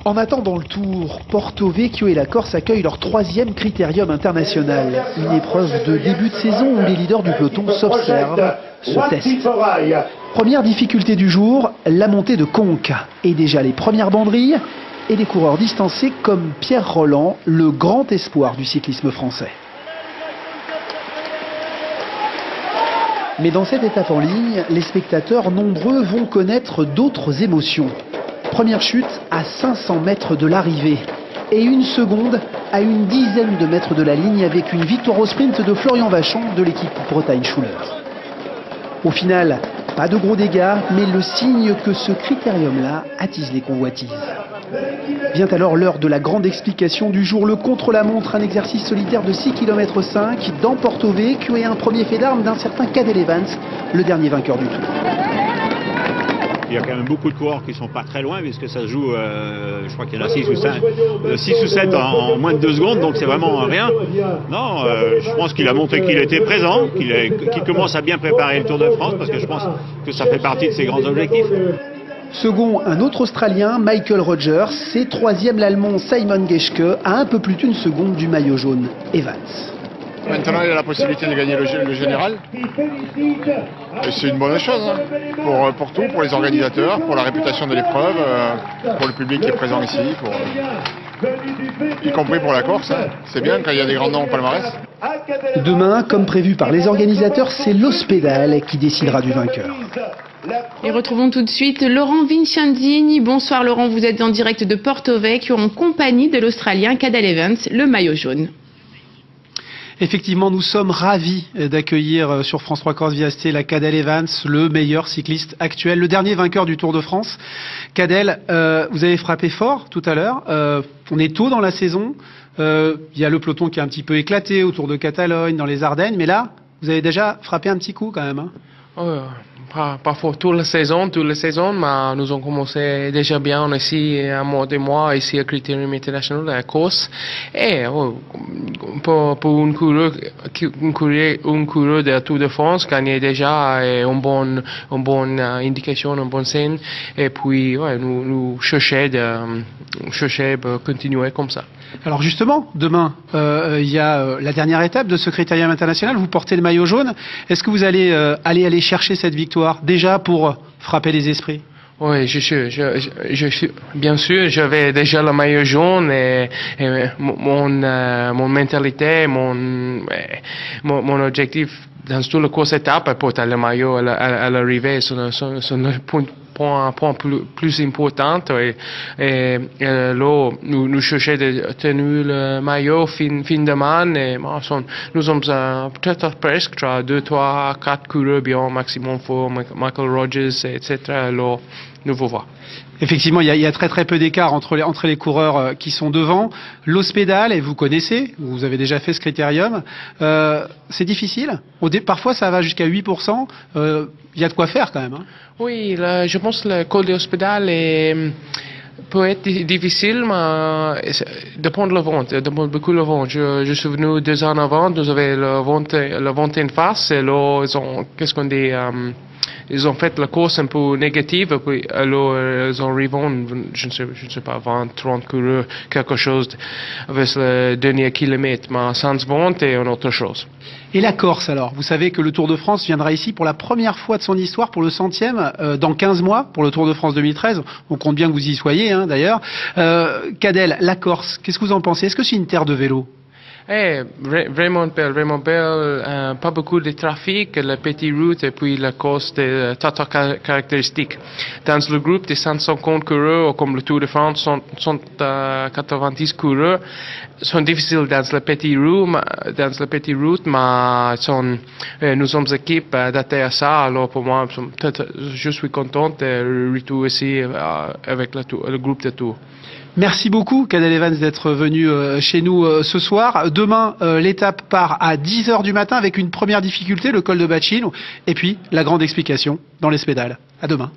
En attendant le Tour, Porto Vecchio et la Corse accueillent leur 3e critérium international. Une épreuve de début de saison où les leaders du peloton s'observent, se testent. Première difficulté du jour, la montée de Conques. Et déjà les premières banderilles et des coureurs distancés comme Pierre Rolland, le grand espoir du cyclisme français. Mais dans cette étape en ligne, les spectateurs nombreux vont connaître d'autres émotions. Première chute à 500 mètres de l'arrivée et une seconde à une dizaine de mètres de la ligne avec une victoire au sprint de Florian Vachon de l'équipe Bretagne-Schuller. Au final, pas de gros dégâts, mais le signe que ce critérium-là attise les convoitises. Vient alors l'heure de la grande explication du jour, le contre-la-montre, un exercice solitaire de 6,5 km dans Porto Vecchio et un premier fait d'armes d'un certain Cadel Evans, le dernier vainqueur du Tour. Il y a quand même beaucoup de coureurs qui sont pas très loin puisque ça se joue, je crois qu'il y en a 6 ou 7 en moins de 2 secondes, donc c'est vraiment rien. Non, je pense qu'il a montré qu'il était présent, qu'il commence à bien préparer le Tour de France parce que je pense que ça fait partie de ses grands objectifs. Second, un autre Australien, Michael Rogers, c'est troisième l'Allemand Simon Geschke à un peu plus d'une seconde du maillot jaune Evans. Maintenant, il a la possibilité de gagner le général. Et c'est une bonne chose hein, pour tout, pour les organisateurs, pour la réputation de l'épreuve, pour le public qui est présent ici, y compris pour la Corse. Hein. C'est bien quand il y a des grands noms au palmarès. Demain, comme prévu par les organisateurs, c'est l'Ospedale qui décidera du vainqueur. Et retrouvons tout de suite Laurent Vincenzini. Bonsoir Laurent, vous êtes en direct de Porto Vecchio en compagnie de l'Australien Cadel Evans, le maillot jaune. Effectivement, nous sommes ravis d'accueillir sur France 3 Corse via ST la Cadel Evans, le meilleur cycliste actuel, le dernier vainqueur du Tour de France. Cadel, vous avez frappé fort tout à l'heure. On est tôt dans la saison. Il y a le peloton qui est un petit peu éclaté autour de Catalogne, dans les Ardennes. Mais là, vous avez déjà frappé un petit coup quand même. Hein. Pas pour toute la saison, mais nous avons commencé déjà bien ici, un mois, 2 mois, ici à Critérium International, à Corse. Et pour un coureur de Tour de France, gagner déjà une bonne indication, une bonne scène. Et puis, nous chercher de continuer comme ça. Alors justement, demain, il y a la dernière étape de ce critérium international. Vous portez le maillot jaune. Est-ce que vous allez aller chercher cette victoire déjà pour frapper les esprits? Oui, bien sûr, j'avais déjà le maillot jaune et mon mentalité, mon objectif dans toute la course étape est porter le maillot à l'arrivée, c'est un point plus important et là nous cherchons de tenir le maillot fin de man et nous sommes peut-être presque 2, 3, 4 coureurs bien maximum pour Michael Rogers etc. Alors nous allons voir. Effectivement, il y a très peu d'écart entre les coureurs qui sont devant. L'Ospedale, et vous connaissez, vous avez déjà fait ce critérium, c'est difficile. Parfois, ça va jusqu'à 8%. Il y a de quoi faire quand même. Hein. Oui, je pense que le col de l'Ospedale peut être difficile, mais dépend de la vente, dépend beaucoup de la vente. Je suis venu 2 ans avant, nous avions la vente en face, et là, ils ont fait la course un peu négative, et puis alors ils ont revendu, je ne sais pas, 20, 30 coureurs, quelque chose avec le dernier kilomètre, mais sans vente et une autre chose. Et la Corse alors? Vous savez que le Tour de France viendra ici pour la première fois de son histoire, pour le 100e, dans 15 mois, pour le Tour de France 2013. On compte bien que vous y soyez, hein, d'ailleurs. Cadel, la Corse, qu'est-ce que vous en pensez? Est-ce que c'est une terre de vélo? Vraiment belle, pas beaucoup de trafic, la petite route et puis la course de tata caractéristiques. Dans le groupe de 150 coureurs, comme le Tour de France, 90 coureurs, sont difficiles dans la petite route, mais nous sommes équipes adaptées à ça, alors pour moi, je suis content de retourner ici avec le groupe de Tour. Merci beaucoup, Cadel Evans, d'être venu chez nous ce soir. Demain, l'étape part à 10h du matin avec une première difficulté, le col de Bacino, et puis la grande explication dans l'Ospedale. À demain.